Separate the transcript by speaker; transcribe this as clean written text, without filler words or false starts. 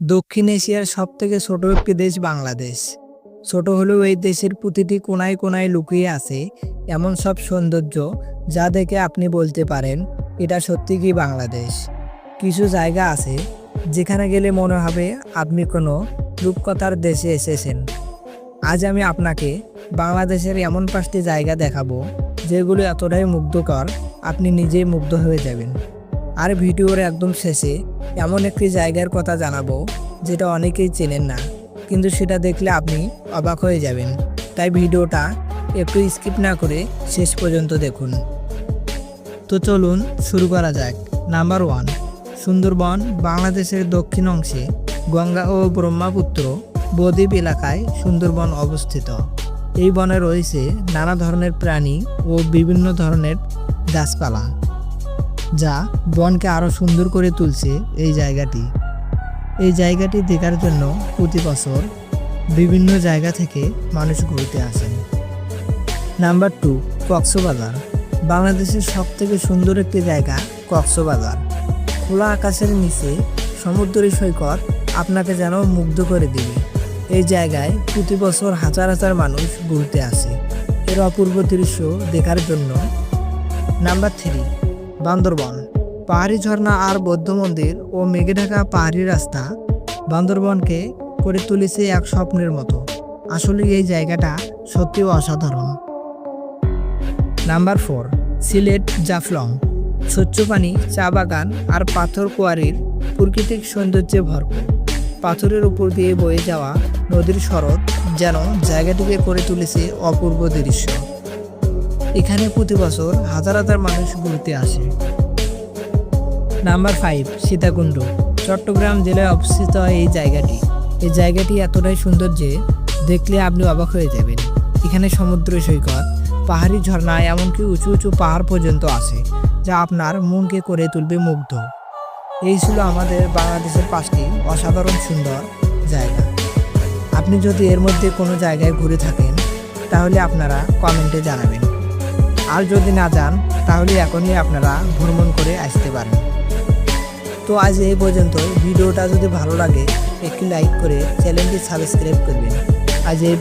Speaker 1: দক্ষিণ এশিয়ার সবথেকে ছোট একটি দেশ বাংলাদেশ। ছোট হলেও এই দেশের প্রতিটি কোনায় কোনায় লুকিয়ে আছে এমন সব সৌন্দর্য যা দেখে আপনি বলতে পারেন এটা সত্যি কি বাংলাদেশ। কিছু জায়গা আছে যেখানে গেলে মনে হবে আপনি কোনো রূপকথার দেশে এসেছেন। আজ আমি আপনাকে বাংলাদেশের এমন 5টি জায়গা দেখাবো যেগুলো এতটাই মুগ্ধকর আপনি নিজেই মুগ্ধ হয়ে যাবেন। আর ভিডিওর একদম শেষে এমন একটি জায়গার কথা জানাবো যেটা অনেকেই চেনেন না, কিন্তু সেটা দেখলে আপনি অবাক হয়ে যাবেন। তাই ভিডিওটা একটু স্কিপ না করে শেষ পর্যন্ত দেখুন। তো চলুন শুরু করা যাক। নাম্বার 1, সুন্দরবন। বাংলাদেশের দক্ষিণ অংশে গঙ্গা ও ব্রহ্মপুত্র বদ্বীপ এলাকায় সুন্দরবন অবস্থিত। এই বনে রয়েছে নানা ধরনের প্রাণী ও বিভিন্ন ধরনের গাছপালা, যা বনকে আরও সুন্দর করে তুলছে। এই জায়গাটি দেখার জন্য প্রতি বছর বিভিন্ন জায়গা থেকে মানুষ ঘুরতে আসেন। নাম্বার 2, কক্সবাজার। বাংলাদেশের সবথেকে সুন্দর একটি জায়গা কক্সবাজার। খোলা আকাশের নিচে সমুদ্রী সৈকত আপনাকে যেন মুগ্ধ করে দিবে। এই জায়গায় প্রতি বছর হাজার হাজার মানুষ ঘুরতে আসে এর অপূর্ব দৃশ্য দেখার জন্য। নাম্বার 3, বান্দরবন। পাহাড়ি ঝর্ণা আর বৌদ্ধ মন্দির ও মেঘে ঢাকা পাহাড়ি রাস্তা বান্দরবনকে করে তুলেছে এক স্বপ্নের মতো। আসলে এই জায়গাটা সত্যিই অসাধারণ। নাম্বার 4, সিলেট জাফলং। স্বচ্ছ পানি, চা বাগান আর পাথর কোয়ারির প্রাকৃতিক সৌন্দর্যে ভরপুর। পাথরের উপর দিয়ে বয়ে যাওয়া নদীর স্রোত যেন জায়গাটিকে করে তুলেছে অপূর্ব দৃশ্য। এখানে প্রতি বছর হাজার হাজার মানুষ ঘুরতে আসে। নাম্বার 5, সীতাকুণ্ড। চট্টগ্রাম জেলায় অবস্থিত এই জায়গাটি এতটাই সুন্দর যে দেখলে আপনি অবাক হয়ে যাবেন। এখানে সমুদ্র সৈকত, পাহাড়ি ঝর্ণা, এমনকি উঁচু উঁচু পাহাড় পর্যন্ত আছে যা আপনার মনকে করে তুলবে মুগ্ধ। এই ছিল আমাদের বাংলাদেশের 5টি অসাধারণ সুন্দর জায়গা। আপনি যদি এর মধ্যে কোনো জায়গায় ঘুরে থাকেন তাহলে আপনারা কমেন্টে জানাবেন। আর যদি না যান তাহলে এখনই আপনারা ভ্রমণ করে আসতে পারেন। তো আজ এই পর্যন্ত। ভিডিওটা যদি ভালো লাগে একটি লাইক করে চ্যানেলটি সাবস্ক্রাইব করবেন। আজ এই